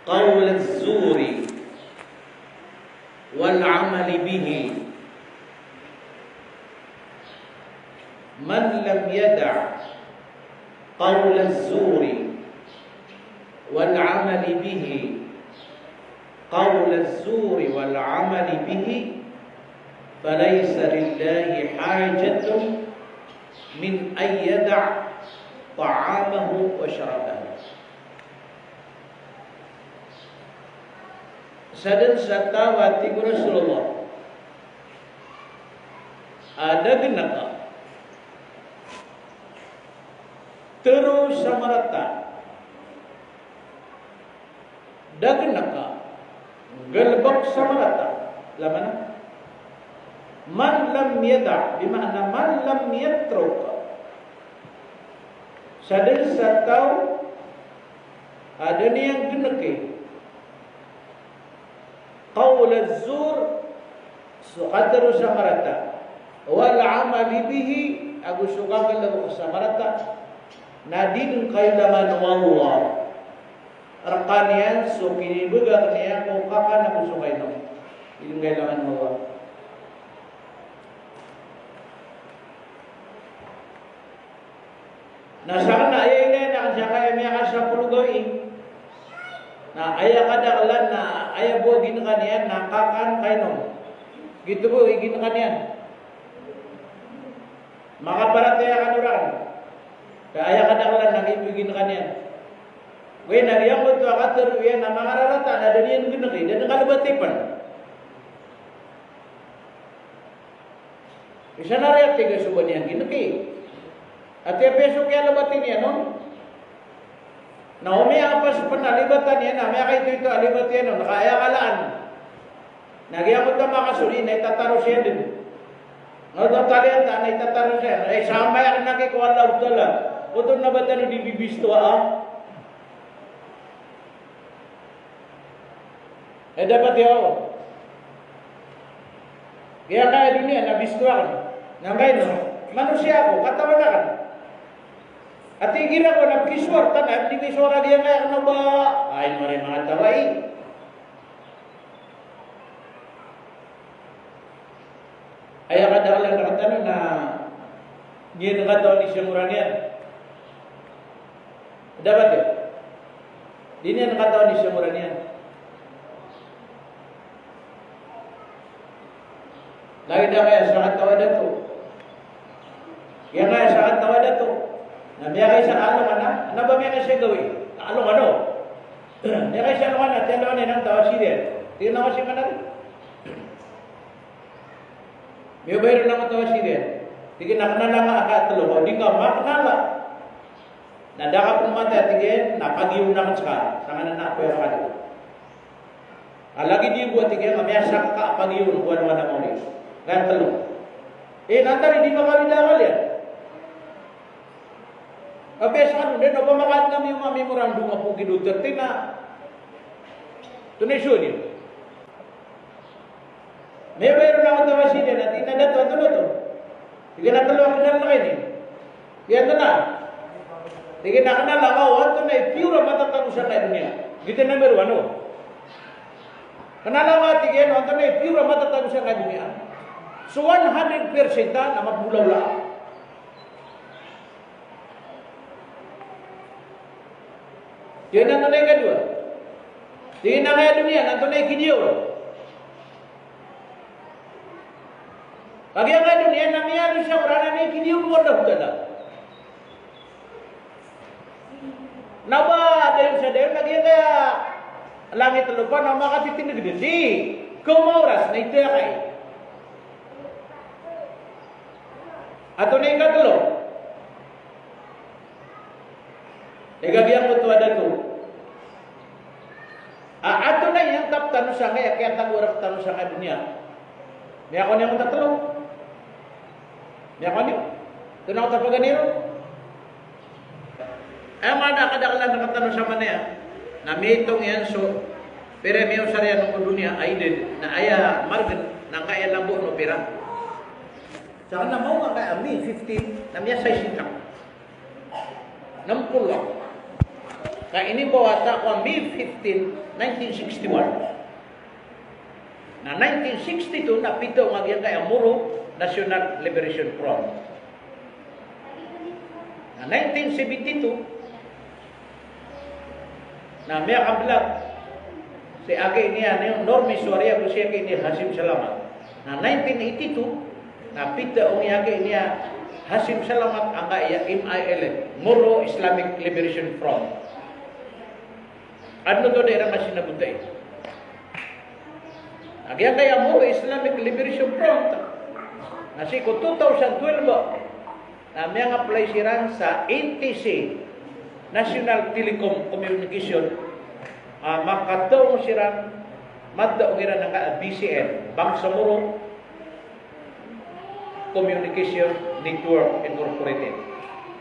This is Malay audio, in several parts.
qaul az-zuri wal 'amali bihi. Man lam yada' qaul az-zuri wal 'amali bihi qaul az-zuri wal 'amali bihi falaysa lillahi hajatun min an yada' ta'amahu wa syarabahu. Sadan satawati Rasulullah ada genaka terus samarata dagenaka gelbak samarata lamana man lam yada bimana man lam yatruk. Sadan satau ada ni yang genake qaul az-zur suqadru samarata wal 'amali bihi aku suka kalau samarata nadin qailaman wallah rekanian sukini begar niya ko kakan aku suka ino idin qailaman wallah. Nah sana ayah ini nak jaga yang asa pulugai. Nah ayah kadang-kadang na ayah buat gini kan ya nakakan kaino. Gitu bu gini kan ya. Maka para kan orang. Ayah kadang-kadang nak ibu gini kan ya. Weh nari yang betul akater ya nama rata ada dia yang gini dan kalau betipan. Bisa nariak tiga subanian gini ki. Ati besok ya lebatin ya non. Naomi apa penalibatan ya namanya itu alibat ya non kaya kalaan. Nagi ako ta makasuli na itataro siya din. No to talian ta na itataro siya. Sampai ang nakikuha Allah Taala. Utod na ba tayo di bibisto dapat yaw. Kaya kaya dunia nabisto ako. Nangay no. Manusia ako katawan na kan. At igira ko nagkiswar tanap di kiswara dia kaya ano ba ay mari mga tawai. Ayah kadang-kadang nakatano na dia nakataon ni Syamuranian. Dapat ya? Dia niya nakataon ni Syamuranian. Lagi dah kaya sangat tawa dato. Kaya kaya sangat tawa dato. Na biya kay sa along ana, ano ba biya kay siya gawin? Along ano? Biya kay siya along ana, tiyalo na ng tawa siya. Tingnan ko siya manag. Biya bayro lang tawa siya. Tingnan nakana lang akat telo, di ka maknala. Nadaka pun mata tingin, napagiw na kan sekarang. Sangan na ko yung kado. Alagi di buat tingin, mamaya ka pagiw buwan-buwan mo ni. Gan telo. Nanti di makawida kalian. Abes ano din, apa makat kami yung memorandum nga po Duterte na donation yun. May mayroon na ako tawasin yan at inadato at ano to. Sige na talo ako dyan na kayo eh. Yan na. Sige na kanala ka, ito na pure matatalusan na dunia. Dito number 1. Kanala ka, tigyan, ito na pure matatalusan na dunia. So 100% na magbulaw-law. Yan ang tunay kadua. Di na kaya dunia, ang tunay kidiyo. Pag yung dunia, namiyalo siya, kurana na yung kidiyo mo na hutala. Naba, dahil sa dahil, lagi kaya langit lupa, na makatitinag din. Di, kumauras, na ito kay. At tunay kadalo. Gabiang mo tuwa dato. Ato na yung tap tanong siya kaya tagurak tanong siya kaya dunia. May ako niya mo tatalo. May ako niyo. Ito na ako tapaganiro. Ay mga nakadakalan nakatanong siya man niya. Namitong yan so. Pero may usarya ng dunia ay din na aya margin na kaya lambo no pera. Saka na mo nga kaya mi 15 na miya 60. 60 lang. ini bawata ko May 15, 1961. Na 1962 napito nga gyud kay Moro National Liberation Front. Na 1972 na may kablag si agi niya ni Normi Suarez ko siya kay ni Hasim Salamat. Na 1982 napito ang agi niya Hasim Salamat ang kaya MIL, Moro Islamic Liberation Front. Ano to dira nga sinabuntay? Agyan kaya Moro Islamic Liberation Front. Nasi ko 2012 na may apply siran sa NTC, National Telecom Communication. Makataw mo siran, maddaw ngira nga BCN, Bangsamoro Communication Network Incorporated.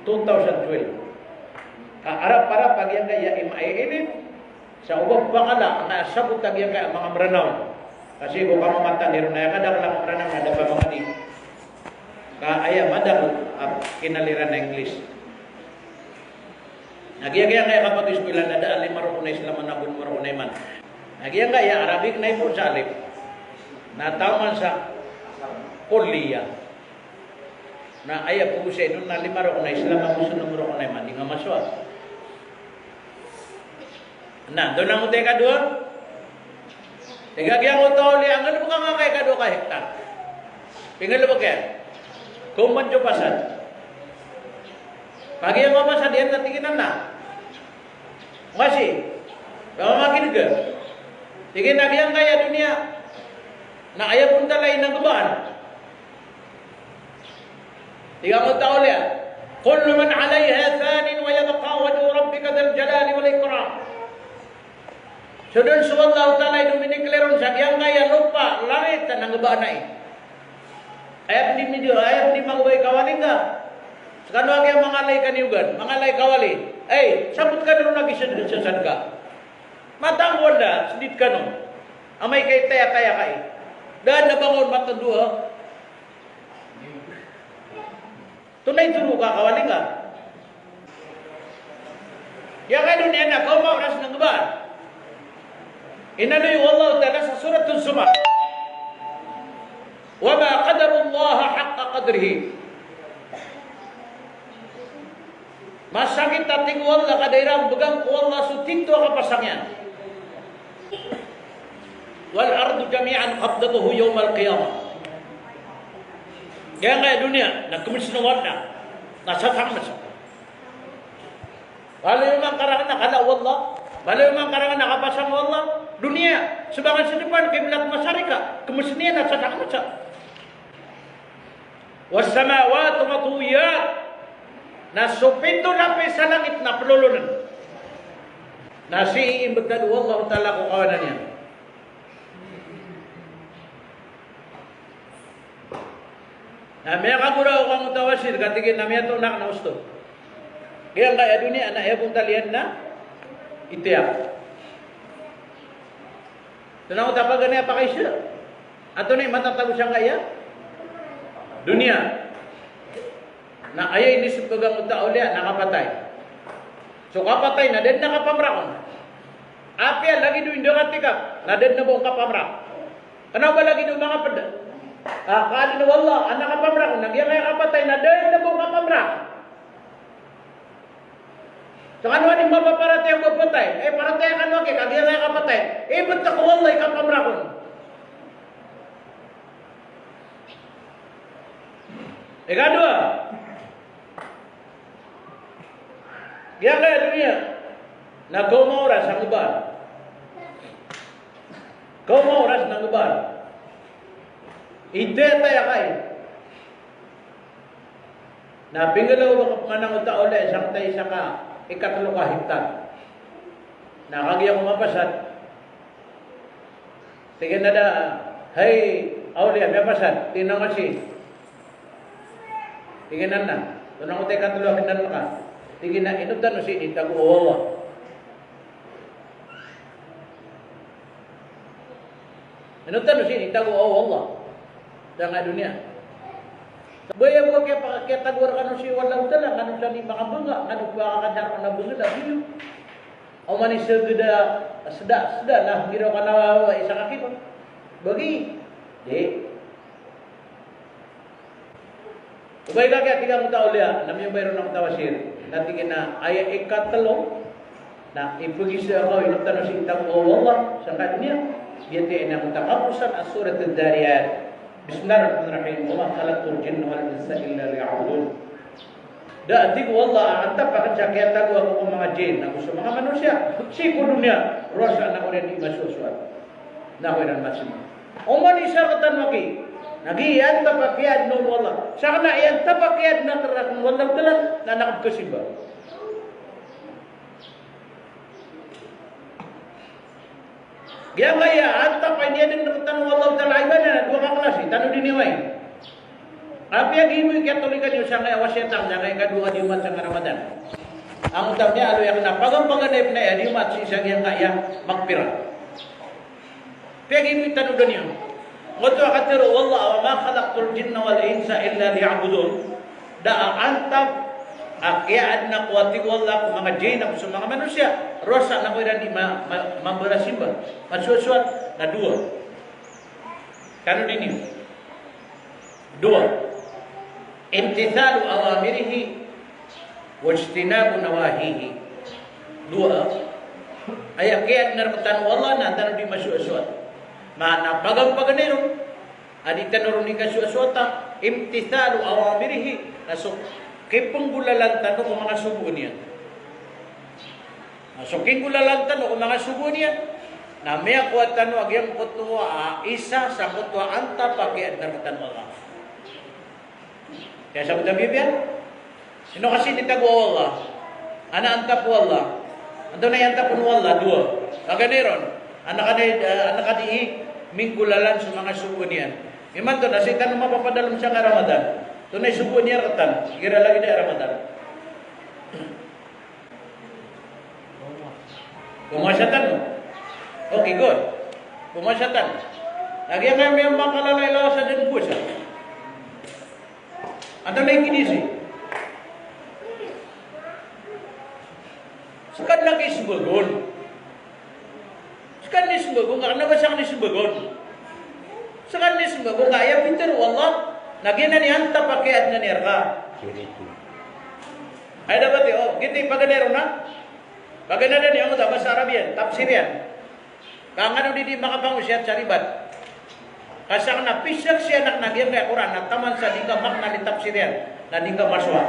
2012. Arap-arap agyan kaya MIL sa ubang pangala na sabot agyan kaya mga maranaw. Kasi kung kamamata niro na kadang lang maranaw na dapat mga di. Kaaya madang kinaliran na English. Nagyagaya kaya kapag eskwela na daan lima na Islam na bun marunay man. Nagyagaya Arabic na ipon sa alip. Nataman sa Kuliya. Na aya po siya doon na lima na Islam na muso na marunay man. Di nga maswa. Na, doon ang utay kadua. Tigagyan ko ito ulit. Ang ano mo ka nga kay kadua ka hektar? Tingnan mo kaya. Kung manjo pasad. Pagi yang pasad dia natiginan na. Masih. Bawa makin ke. Tingin lagi yang kaya dunia. Na ayah pun tak lain ng keban. Tiga mo tahu lihat. Kullu man 'alayha fanin wa yabqa wajhu rabbika dzal jalali wal ikram. Sudah subhanahu ta'ala itu minikleron sa yang kaya lupa langit ng keban na ayat di media, ayat di mangway kawali ka. Sekarang lagi yang mengalai kaniugan, mengalai kawali. Sabutkan dulu lagi sedikit ka. Matang wanda, sedikit kanu. Amay kay taya-taya kay. Dan nabangon mata dua. Tunay turu ka kawali ka. Ya kay dunia na kau mau ras ng gaban. Inanoy Allah Ta'ala sa suratul Zumar. وَمَا قَدَرُ اللَّهَ حَقَّ قَدْرِهِ. Masakit tating wala kadairang begang wala sutinto kapasangyan. Wal ardu jami'an qabdatuhu yawmal qiyamah. Kaya nga dunia nagkumis na wala nasatang masa. Walau memang karangan nakala wala, walau memang karangan nakapasang wala dunia sebagai sedepan kiblat masyarakat kemusnian nasatang masa. Wassamawati matwiyat. Nasupito lapis sa langit na pelulunan. Nasiimbag na Allah Ta'ala kung kawanan niya. Na may kaguraw kang utawasir katigin na may tunak na usto. Kaya kaya dunia na iya pong talian na itiyak. Tunang utapagan niya pa kayo siya. Ato na matatago siyang kaya dunia na ayay ni supagang uta ulit nakapatay. So kapatay na din nakapamrakon. Apya lagi doon doon katikap na din na buong kapamrak. Kenapa lagi doon mga pada? Kali na wala ang nakapamrakon nagyang kaya kapatay na din na buong kapamrak. So ano ang mapaparatay ang mapatay? Paratay ang ano kaya kagyan kaya kapatay. Ba't ako wala kapamrakon? Kedua, yang kaya dunia, na kau mau ras ang uban. Kau mau ras ng uban. Ide tayo kay. Na pinggalaw ka panganang utao ulit, isang tayo isa ka, ikatlo ka hektar. Nakagaya ko mapasad. Sige na da, hey, awli, may pasad, tinang kasi. Tingnan na. Tunang utay katulog kinan ka. Tingin na inutan no si itago Allah. Inutan no si itago Allah. Sa dunia. Baya mo kaya tagwar ka no si wala utala kanu sa ni makabanga kanu pa ka kadar na bunga da biyo. Omani segeda sedak lah kira kana isa kaki pa. Bagi di ubay lagi tiga muta ulia namanya bayro ng tawasir. Nanti kena ayat ikat telung na ipagi siya ako inuktan ng sintang Allah sa kanya dia na mutakapusan as-surat ad-dariyat. Bismillahirrahmanirrahim. Wa ma khalaqtul jinna wal insa illa liya'budun. Dati ko Allah antap akan sakit aku ko mga jin ako sa mga manusia si ko dunia rosa na ko rin imasuswat na ko rin masima umani syaratan maki nagi yan tapakyad no Allah sakna yan tapakyad na karak wallahu taala na nakapkasimba gaya antap ay dia din nakatan wallahu taala ibana dua ka klase tanu diniway. Apa yang ibu Katolikan yung sangay awasyetang sangay kadua di umat sa Ramadan. Ang utamnya alo yang napagang-paganip na yan di umat si isang yang kaya magpira. Piyag ibu tanu dunia. Ngoto akatiro wallah wa ma khalaqtul jinna wal insa illa liya'budun. Da antap akyaan na kuwati wallah kung mga jin ako sa mga manusia. Rosa na ko rin di mambarasimba. Masusuat na dua. Kano din yun? Dua. Imtithalu awamirihi wajtinabu nawahihi. Dua. Ay kaya narmatan wallah na tanu di masusuat. Mana pagang-paganero adi tanurun ni kasusuata imtithalu awamirihi nasuk kipenggulalan tanu ko mga subo niya. Nasukin gulalan tanu ko mga subo niya. Na may kuat tanu agyang kutwa isa sa kutwa anta pakiad narmatan wallah. Kaya sabi ng Biblia, sino kasi nitago Allah? Ana antap wallah. Anto na yantap wallah, dua. Kaganeron, anak kadi minggulalan sa mga subo niyan. Iman to na sitan mapapadalom siya ka Ramadan. Tunay subo niya ratan. Kira lagi na Ramadan. Pumasyatan mo? Okay, good. Pumasyatan. Lagi nga may makalalay lawa sa din pusa. Anda lagi kinisi. Sekan lagi sebagon. Sekan ni sebagon. Karena basang ni sebagon. Sekan ni sebagon. Kaya pintar Allah. Nagyan na ni anta pakiat na nirka. Ay dapat oh. Giti paganero na. Paganero ni ang bahasa Arabian. Tafsirian. Kangan di makapangusiat saribat. Kasang napisak siya nak nagyan kaya Quran na taman sa di ka makna ni tafsirian na di ka maswa.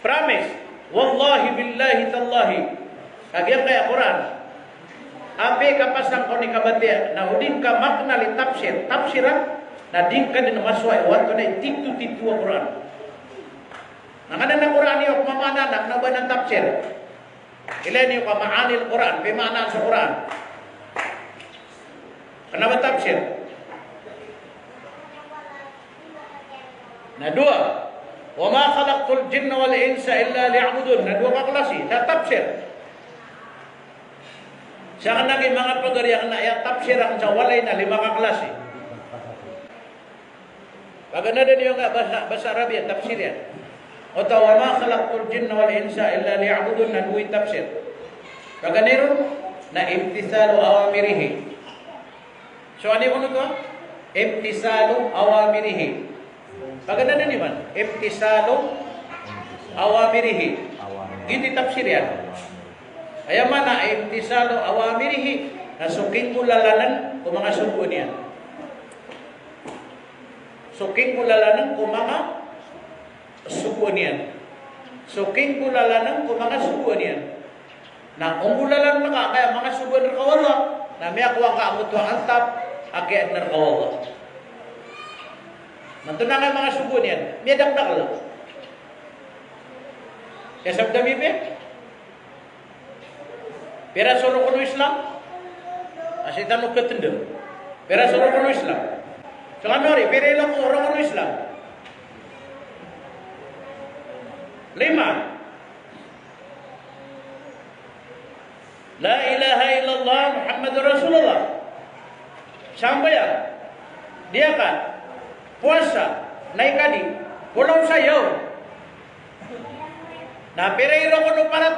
Promise, wallahi billahi tallahi nagyan kaya Quran. Abe kapasang ko ni kabatia na udin ka makna ni tafsiran na di ka din maswa iwan na titu-titu ang Quran. Nanganan na Quran niyo mamana nak na ba ng tafsir? Ilan niyo ka maanil Quran, bimana sa Quran. Kenapa tafsir? Nah dua, wa ma khalaqtul jinna wal insa illa liya'budun. Nah dua kaklasi, sa tafsir. Siya nagi mga pagariang na ya tafsir ang sa walay na lima kaklasi. Pagana din yung bahasa Arabia tafsir yan. O wa ma khalaqtul jinna wal insa illa liya'budun. Nah dua tafsir. Paganero na imtithalu awamirihi. So ano yung to? Imtisalu awamirihi. Paganda ni man? Imtisalu awamirihi. Gini tafsir yan. Kaya mana imtisalu awamirihi. Nasuking kulalanan kung mga subo niya. Suking kulalanan kung mga subo niya. Suking kulalanan kung mga subo niya. Na ungulalan na kaya mga subo na kawala. Na may ako ang kaamot antap. Akyat narkawala. Mantunangan mga subo niyan. May dakdak lang. Kaya sabda Biblia. Pera solo kuno Islam. Asitan mo ketendem. Pera solo kuno Islam. So ano rin, pera ilang orang kuno Islam. 5. La ilaha illallah Muhammadur Rasulullah. Sampai ya, dia kan puasa naik kadi, pulau sayo. Nah, pero iro ko no parate.